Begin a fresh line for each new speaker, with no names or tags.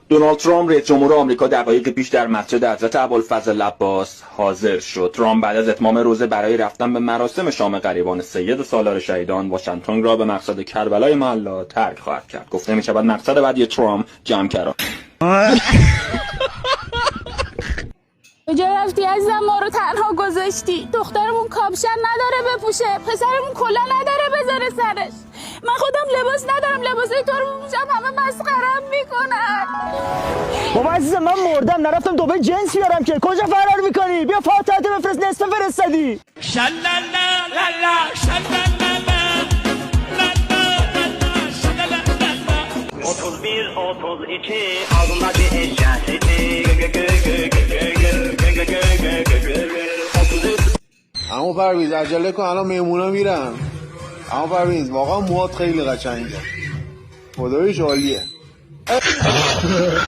دونالد ترامپ رئیس جمهور آمریکا دقایق پیش در مسجد حضرت ابوالفضل عباس حاضر شد. ترامپ بعد از اتمام روزه برای رفتن به مراسم شام غریبان سید سالار شهیدان واشنگتن را به مقصد کربلای محلا ترک خواهد کرد. گفته می شود مقصد بعدی ترامپ جمع کردن.
کجا رفتی عزیزم؟ ما رو تنها گذاشتی. دخترمون کاپشن نداره بپوشه، پسرمون کلا نداره بذاره سرش. من خودم لباس ندارم، لباسای تو رو میپوشم همه مسخرم میکنن.
بابا عزیزم من مردم، نرفتم دبی جنس بیارم که. کجا فرار میکنی؟ بیا فاتحه بفرست، نصف فرستادی.
اما پرویز عجله کن، الان میمونا میرن. اما پرویز واقعا موهات خیلی قشنگه، خداییش عالیه.